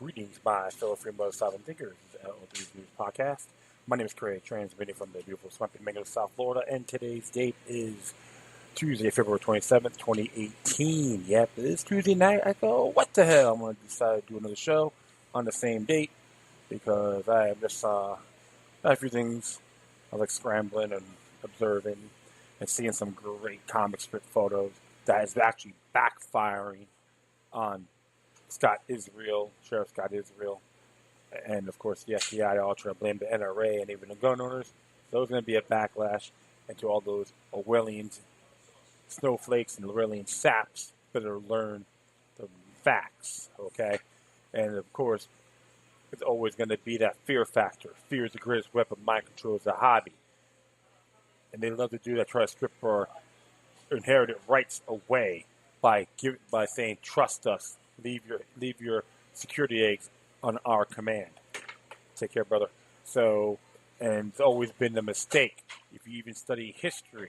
Greetings, my fellow free mother silent thinkers of the News Podcast. My name is Craig, transmitting from the beautiful swampy Mango, South Florida, and today's date is Tuesday, February 27th, 2018. Yep, it is Tuesday night. I go, what the hell? I'm going to decide to do another show on the same date because I have just a few things I like scrambling and observing and seeing some great comic strip photos that is actually backfiring on Sheriff Scott Israel, and of course the FBI all trying to blame the NRA and even the gun owners. So there's going to be a backlash into all those Orwellian snowflakes and Orwellian saps that are learn the facts, okay? And of course, it's always going to be that fear factor. Fear is the greatest weapon. Mind control is a hobby. And they love to do that, try to strip our inherited rights away by saying, trust us. Leave your security eggs on our command. Take care, brother. So, and it's always been a mistake. If you even study history,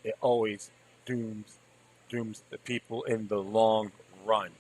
it always dooms the people in the long run.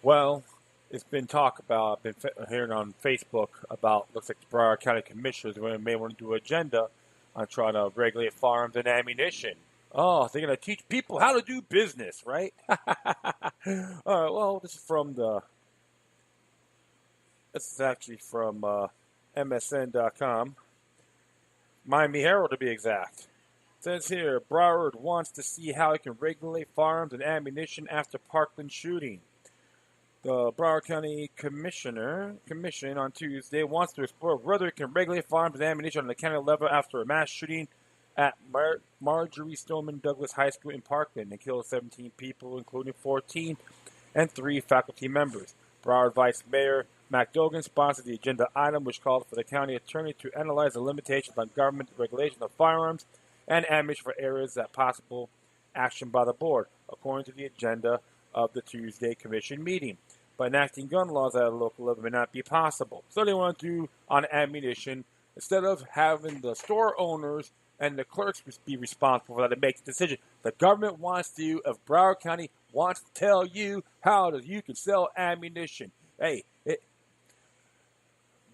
Well, it's been talk about, I've been hearing on Facebook about, looks like the Broward County Commissioners may want to do an agenda on trying to regulate firearms and ammunition. Oh, they're going to teach people how to do business, right? All right, well, this is actually from MSN.com. Miami Herald, to be exact. It says here, Broward wants to see how it can regulate firearms and ammunition after Parkland shooting. The Broward County Commission on Tuesday wants to explore whether it can regulate firearms and ammunition on the county level after a mass shooting at Marjorie Stoneman Douglas High School in Parkland and killed 17 people, including 14 and 3 faculty members. Broward Vice Mayor Mac Dogan sponsored the agenda item, which called for the county attorney to analyze the limitations on government regulation of firearms and ammunition for areas that possible action by the board, according to the agenda of the Tuesday commission meeting. But enacting gun laws at a local level may not be possible. So they want to do on ammunition, instead of having the store owners and the clerks be responsible for that to make the decision. The government wants to, of Broward County, wants to tell you how you can sell ammunition. Hey,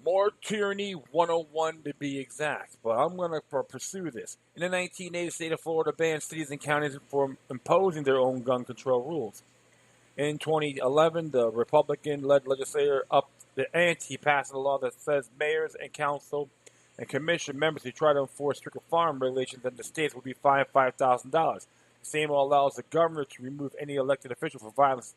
more tyranny 101 to be exact. But I'm going to pursue this. In the 1980s, the state of Florida banned cities and counties from imposing their own gun control rules. In 2011, the Republican-led legislature upped the ante, passing a law that says mayors and council and commission members who try to enforce stricter firearm regulations in the states will be fined $5,000. The same law allows the governor to remove any elected official for violating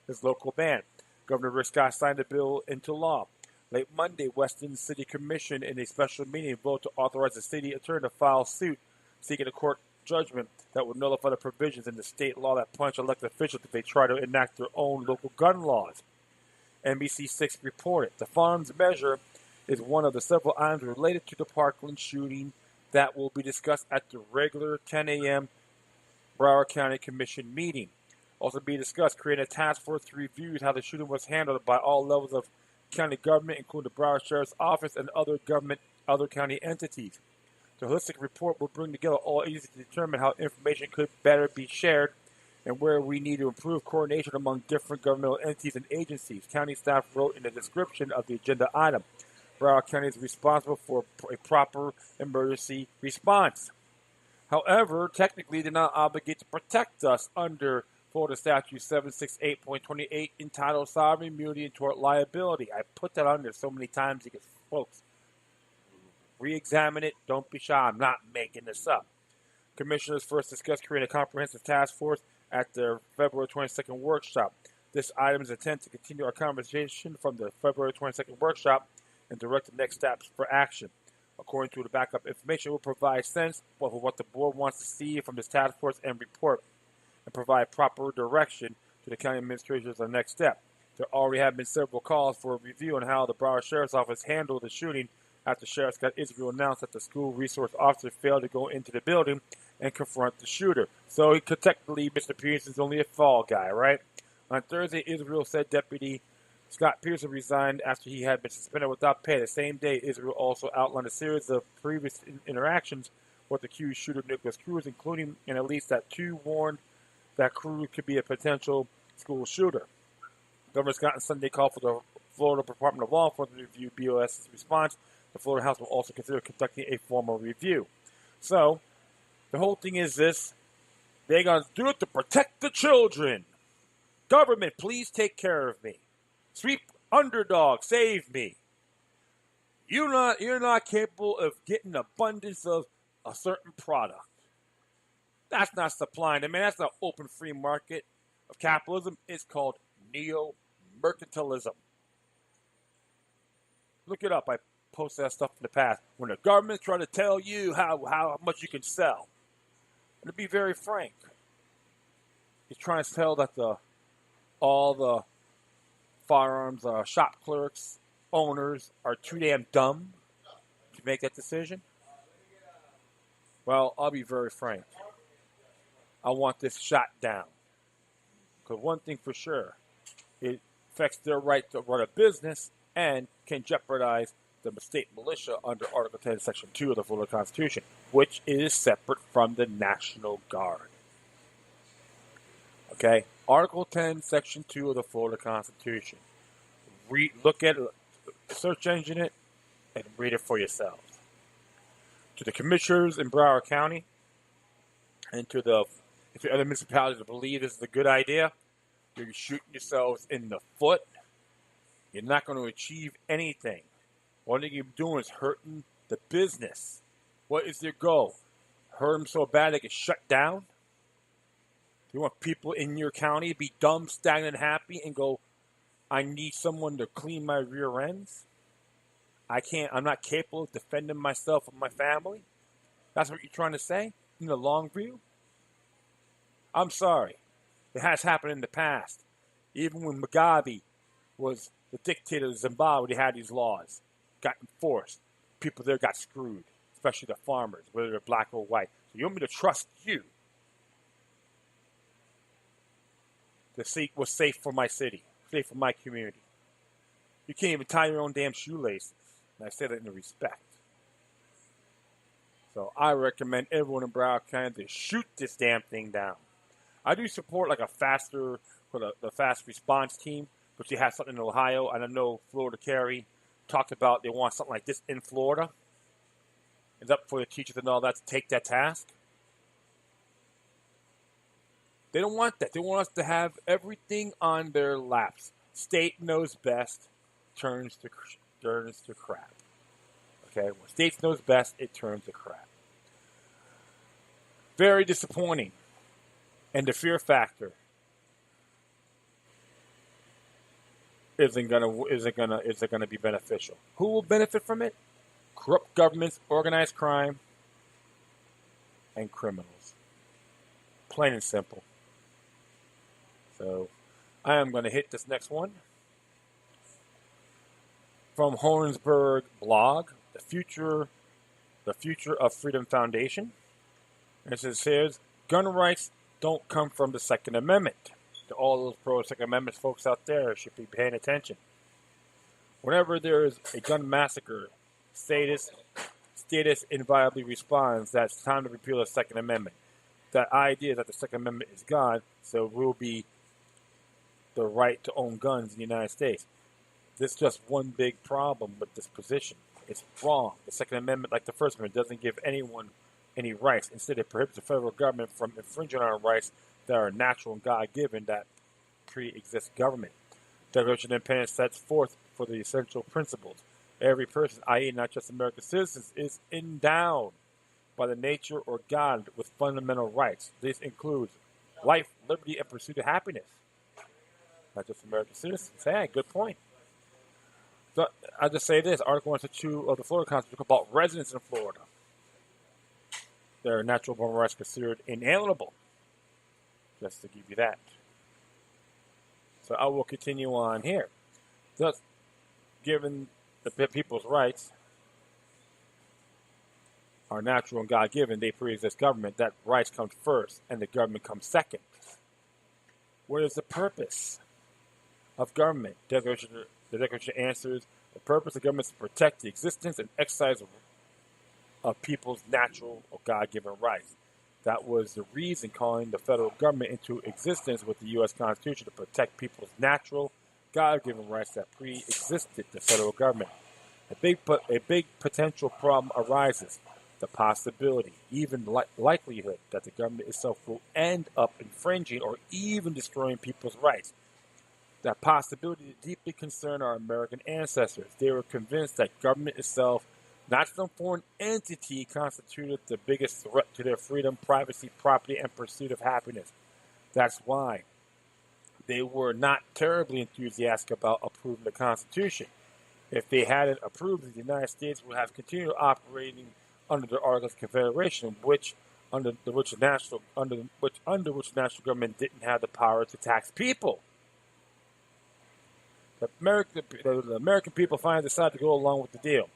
his local ban. Governor Rick Scott signed the bill into law. Late Monday, Weston City Commission in a special meeting voted to authorize the city attorney to file suit seeking a court judgment that would nullify the provisions in the state law that punish elected officials if they try to enact their own local gun laws. NBC6 reported the firearms measure is one of the several items related to the Parkland shooting that will be discussed at the regular 10 a.m. Broward County Commission meeting. Also be discussed creating a task force to review how the shooting was handled by all levels of county government, including the Broward Sheriff's Office and other county entities. The holistic report will bring together all agencies to determine how information could better be shared and where we need to improve coordination among different governmental entities and agencies. County staff wrote in the description of the agenda item, Broward County is responsible for a proper emergency response. However, technically, they're not obligated to protect us under Florida Statute 768.28 entitled Sovereign Immunity and Tort Liability. I put that on there so many times because, folks, re-examine it. Don't be shy. I'm not making this up. Commissioners first discussed creating a comprehensive task force at their February 22nd workshop. This item is intended to continue our conversation from the February 22nd workshop and direct the next steps for action. According to the backup information, it will provide sense of what the board wants to see from this task force and report and provide proper direction to the county administration as the next step. There already have been several calls for a review on how the Broward Sheriff's Office handled the shooting after Sheriff Scott Israel announced that the school resource officer failed to go into the building and confront the shooter. So technically, Mr. Pearson's only a fall guy, right? On Thursday, Israel said Deputy Scott Pearson resigned after he had been suspended without pay. The same day, Israel also outlined a series of previous interactions with the accused shooter Nicholas Cruz, including at least that two warned that Cruz could be a potential school shooter. Governor Scott on Sunday called for the Florida Department of Law Enforcement to review BOS's response. The Florida House will also consider conducting a formal review. So, the whole thing is this. They're going to do it to protect the children. Government, please take care of me. Sweep underdog, save me. You're not capable of getting abundance of a certain product. That's not supply and demand. That's not open free market of capitalism. It's called neo-mercantilism. Look it up. I posted that stuff in the past. When the government's trying to tell you how much you can sell. And to be very frank, he's trying to tell that all the firearms shop clerks, owners are too damn dumb to make that decision. Well, I'll be very frank. I want this shot down. Because one thing for sure, it affects their right to run a business and can jeopardize the state militia under Article 10, Section 2 of the Florida Constitution, which is separate from the National Guard. Okay? Article 10, Section 2 of the Florida Constitution. Look at it, search engine it, and read it for yourselves. To the commissioners in Broward County, and to the other municipalities that believe this is a good idea, you're shooting yourselves in the foot. You're not going to achieve anything. All you're doing is hurting the business. What is their goal? Hurt them so bad they get shut down? You want people in your county to be dumb, stagnant, happy, and go, I need someone to clean my rear ends? I'm not capable of defending myself and my family? That's what you're trying to say in the long view? I'm sorry. It has happened in the past. Even when Mugabe was the dictator of Zimbabwe, they had these laws. Got enforced. People there got screwed, especially the farmers, whether they're black or white. So you want me to trust you to see what's safe for my city, safe for my community. You can't even tie your own damn shoelaces. And I say that in respect. So I recommend everyone in Broward County to shoot this damn thing down. I do support like the fast response team, which they have something in Ohio, and I know Florida Carry talked about they want something like this in Florida. It's up for the teachers and all that to take that task. They don't want that. They want us to have everything on their laps. State knows best, turns to crap. Okay, when state knows best, it turns to crap. Very disappointing. And the fear factor isn't gonna be beneficial. Who will benefit from it? Corrupt governments, organized crime, and criminals. Plain and simple. So I am going to hit this next one. From Hornsberg blog, the future of Freedom Foundation. And it says, gun rights don't come from the Second Amendment. To all those pro-Second Amendment folks out there should be paying attention. Whenever there is a gun massacre, status invariably responds that it's time to repeal the Second Amendment. That idea that the Second Amendment is gone, so will be the right to own guns in the United States. There's just one big problem with this position. It's wrong. The Second Amendment, like the First Amendment, doesn't give anyone any rights. Instead, it prohibits the federal government from infringing on rights that are natural and God-given that pre-exist government. The Declaration of Independence sets forth for the essential principles. Every person, i.e. not just American citizens, is endowed by the nature or God with fundamental rights. This includes life, liberty, and pursuit of happiness. Not just American citizens. Hey, good point. So, I'll just say this. Article 1 to 2 of the Florida Constitution about residents in Florida. Their natural born rights considered inalienable. Just to give you that. So I will continue on here. Thus, given the people's rights are natural and God-given, they pre-exist government. That rights come first, and the government comes second. What is the purpose of government? The Declaration answers, the purpose of government is to protect the existence and exercise of people's natural or God-given rights. That was the reason calling the federal government into existence with the U.S. Constitution to protect people's natural God-given rights that pre-existed the federal government. A big potential problem arises: the possibility, even likelihood, that the government itself will end up infringing or even destroying people's rights. That possibility deeply concerned our American ancestors. They were convinced that government itself, not some foreign entity, constituted the biggest threat to their freedom, privacy, property, and pursuit of happiness. That's why they were not terribly enthusiastic about approving the Constitution. If they hadn't approved it, the United States would have continued operating under the Articles of Confederation, under which the national government didn't have the power to tax people. The American people finally decided to go along with the deal.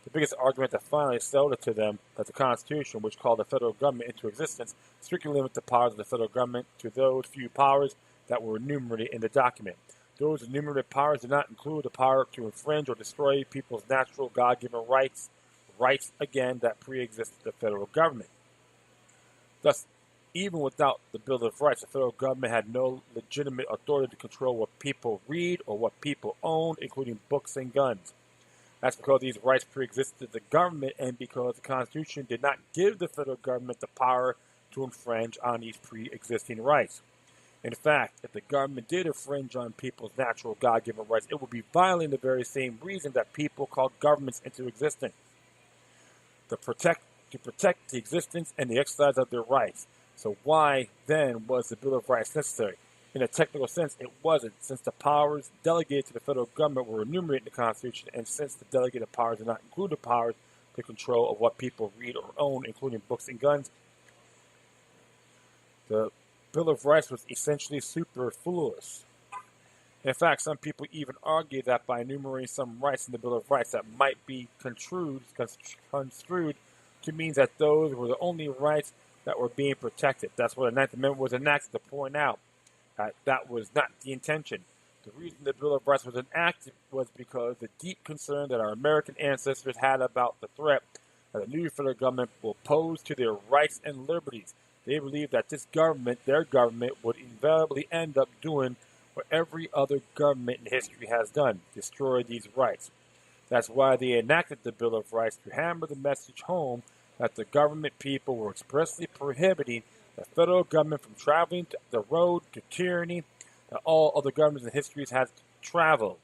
The biggest argument that finally sold it to them that the Constitution, which called the federal government into existence, strictly limited the powers of the federal government to those few powers that were enumerated in the document. Those enumerated powers did not include the power to infringe or destroy people's natural God-given rights, again, that pre-existed the federal government. Thus, even without the Bill of Rights, the federal government had no legitimate authority to control what people read or what people owned, including books and guns. That's because these rights pre-existed the government and because the Constitution did not give the federal government the power to infringe on these pre-existing rights. In fact, if the government did infringe on people's natural God-given rights, it would be violating the very same reason that people called governments into existence: to protect the existence and the exercise of their rights. So why, then, was the Bill of Rights necessary? In a technical sense, it wasn't, since the powers delegated to the federal government were enumerated in the Constitution, and since the delegated powers did not include the powers to control of what people read or own, including books and guns, the Bill of Rights was essentially superfluous. In fact, some people even argue that by enumerating some rights in the Bill of Rights that might be construed to mean that those were the only rights that were being protected. That's what the Ninth Amendment was enacted to point out. That was not the intention. The reason the Bill of Rights was enacted was because the deep concern that our American ancestors had about the threat that the new federal government will pose to their rights and liberties. They believed that this government, their government, would invariably end up doing what every other government in history has done: destroy these rights. That's why they enacted the Bill of Rights, to hammer the message home that the government people were expressly prohibiting the federal government from traveling the road to tyranny that all other governments in history have traveled.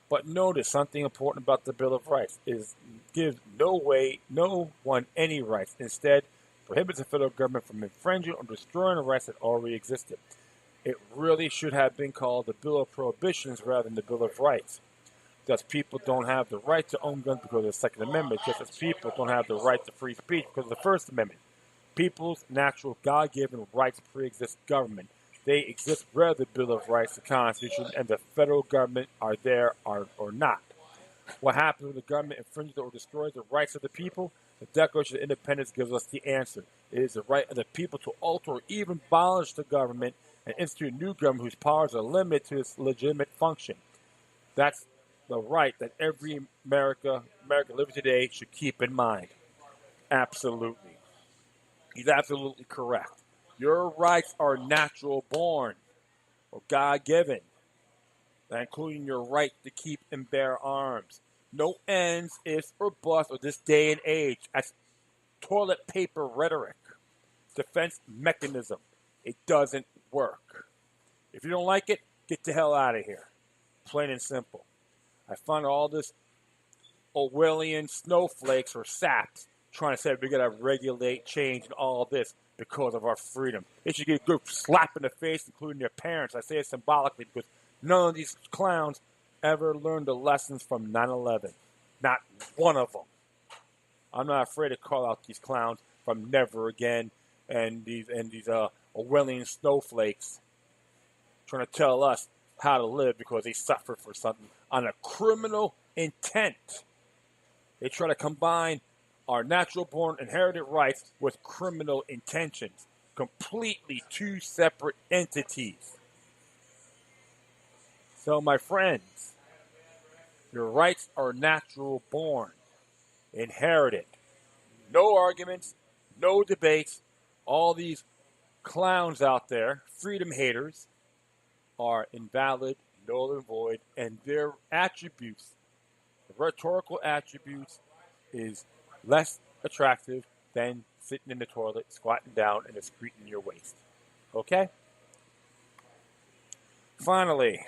But notice something important about the Bill of Rights: is gives no one any rights. Instead, prohibits the federal government from infringing or destroying the rights that already existed. It really should have been called the Bill of Prohibitions rather than the Bill of Rights. Thus, people don't have the right to own guns because of the Second Amendment, just as people don't have the right to free speech because of the First Amendment. People's natural God-given rights pre-exist government. They exist whether the Bill of Rights, the Constitution, and the federal government are there or not. What happens when the government infringes or destroys the rights of the people? The Declaration of Independence gives us the answer. It is the right of the people to alter or even abolish the government and institute a new government whose powers are limited to its legitimate function. That's the right that every American living today should keep in mind. Absolutely. He's absolutely correct. Your rights are natural born or God-given, including your right to keep and bear arms. No ends, ifs, or buts of this day and age. That's toilet paper rhetoric. Defense mechanism. It doesn't work. If you don't like it, get the hell out of here. Plain and simple. I find all this Orwellian snowflakes or saps trying to say we got to regulate, change, and all this because of our freedom. They should get a good slap in the face, including their parents. I say it symbolically because none of these clowns ever learned the lessons from 9/11. Not one of them. I'm not afraid to call out these clowns from Never Again and these Orwellian snowflakes trying to tell us how to live because they suffer for something on a criminal intent. They try to combine our natural-born inherited rights with criminal intentions. Completely two separate entities. So, my friends, your rights are natural-born, inherited. No arguments, no debates. All these clowns out there, freedom haters, are invalid, null and void, and their attributes, the rhetorical attributes, is less attractive than sitting in the toilet, squatting down, and excreting your waste. Okay? Finally,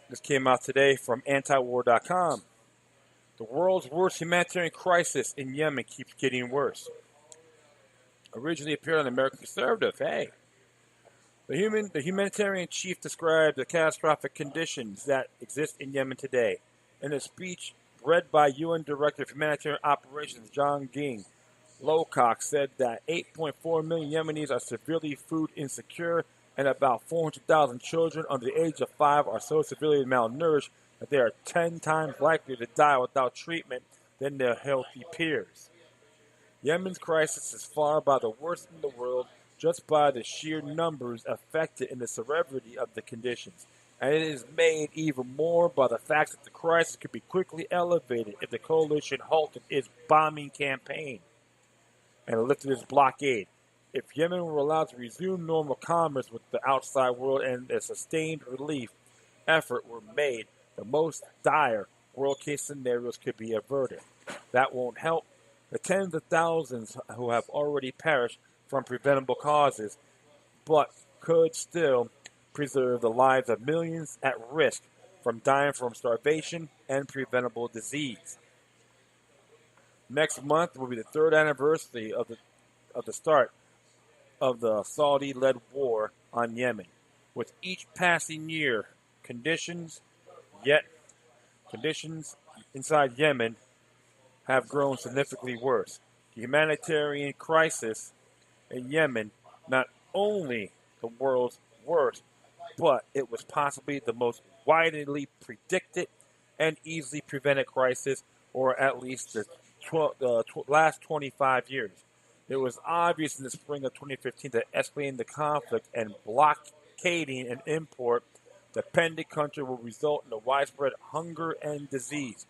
this came out today from antiwar.com. The world's worst humanitarian crisis in Yemen keeps getting worse. Originally appeared on American Conservative. Hey. The humanitarian chief described the catastrophic conditions that exist in Yemen today. In a speech read by UN Director of Humanitarian Operations John Ging, Lowcock said that 8.4 million Yemenis are severely food insecure, and about 400,000 children under the age of 5 are so severely malnourished that they are 10 times likely to die without treatment than their healthy peers. Yemen's crisis is far by the worst in the world, just by the sheer numbers affected and the severity of the conditions. And it is made even more by the fact that the crisis could be quickly elevated if the coalition halted its bombing campaign and lifted its blockade. If Yemen were allowed to resume normal commerce with the outside world and a sustained relief effort were made, the most dire worst-case scenarios could be averted. That won't help the tens of thousands who have already perished from preventable causes, but could still preserve the lives of millions at risk from dying from starvation and preventable disease. Next month will be the third anniversary of the start of the Saudi-led war on Yemen. With each passing year, conditions inside Yemen have grown significantly worse. The humanitarian crisis in Yemen, not only the world's worst, but it was possibly the most widely predicted and easily prevented crisis, or at least the last 25 years. It was obvious in the spring of 2015 that escalating the conflict and blockading an import-dependent country will result in a widespread hunger and disease.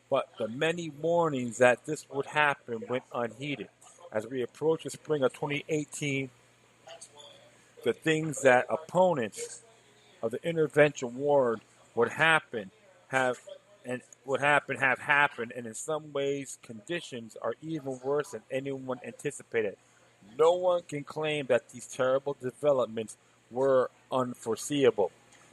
But the many warnings that this would happen went unheeded. As we approach the spring of 2018, the things that opponents of the intervention warned would happen have happened, and in some ways conditions are even worse than anyone anticipated. No one can claim that these terrible developments were unforeseeable,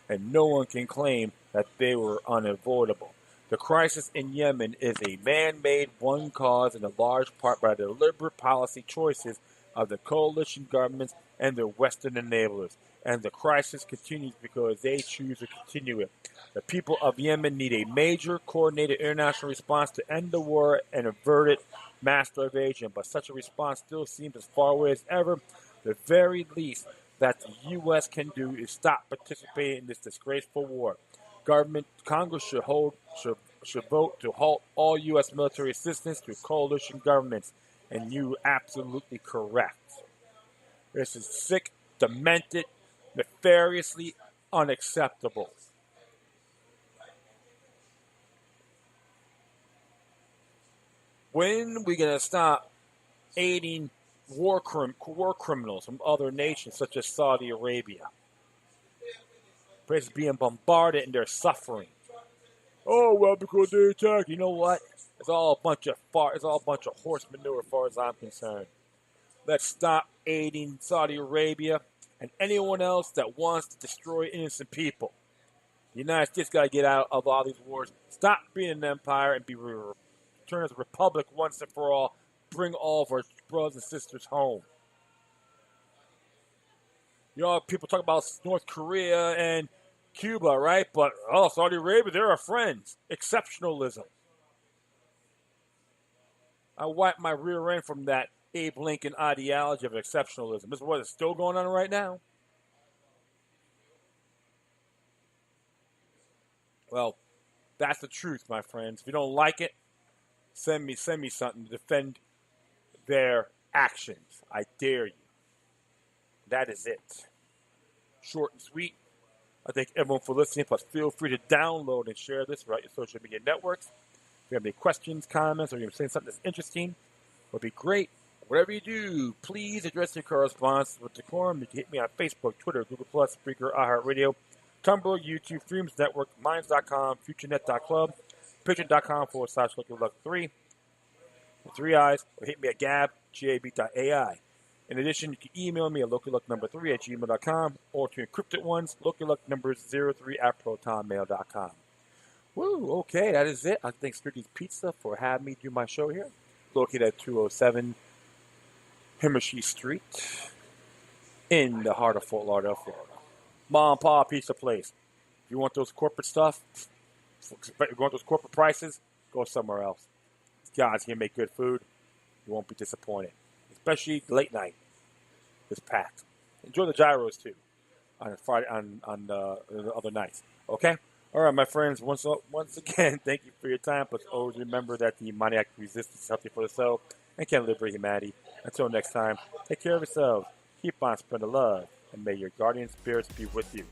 and no one can claim that they were unavoidable. The crisis in Yemen is a man-made one caused in a large part by the deliberate policy choices of the coalition governments and their Western enablers. And the crisis continues because they choose to continue it. The people of Yemen need a major, coordinated international response to end the war and avert mass starvation. But such a response still seems as far away as ever. The very least that the U.S. can do is stop participating in this disgraceful war. Congress should vote to halt all U.S. military assistance to coalition governments. And you're absolutely correct. This is sick, demented, nefariously unacceptable. When are we going to stop aiding war criminals from other nations such as Saudi Arabia? Places being bombarded and they're suffering. Oh, well, because they attack. You know what? It's all a bunch of horse manure as far as I'm concerned. Let's stop aiding Saudi Arabia and anyone else that wants to destroy innocent people. The United States got to get out of all these wars. Stop being an empire and turn as a republic once and for all. Bring all of our brothers and sisters home. You know, people talk about North Korea and Cuba, right? But, Saudi Arabia, they're our friends. Exceptionalism. I wipe my rear end from that Abe Lincoln ideology of exceptionalism. This is what is still going on right now. Well, that's the truth, my friends. If you don't like it, send me something to defend their actions. I dare you. That is it. Short and sweet. I thank everyone for listening. Plus, feel free to download and share this throughout your social media networks. If you have any questions, comments, or you're saying something that's interesting, it would be great. Whatever you do, please address your correspondence with decorum. You can hit me on Facebook, Twitter, Google+, Spreaker, iHeartRadio, Tumblr, YouTube, Streams Network, Minds.com, FutureNet.club, Patreon.com/LuckyLuck3 with 3 eyes, or hit me at gab.ai. In addition, you can email me at LuckyLuck3@gmail.com, or to encrypted ones, LuckyLuck03@protonmail.com. Woo, okay, that is it. I thank Stricky's Pizza for having me do my show here. Located at 207 Himmershey Street in the heart of Fort Lauderdale, Florida. Mom and Pop Pizza Place. If you want those corporate stuff, if you want those corporate prices, go somewhere else. These guys here make good food. You won't be disappointed. Especially late night. It's packed. Enjoy the gyros too on Friday on the other nights. Okay? All right, my friends. Once again, thank you for your time. But always remember that the demoniac resistance is healthy for the soul and can liberate humanity. Until next time, take care of yourselves. Keep on spreading love, and may your guardian spirits be with you.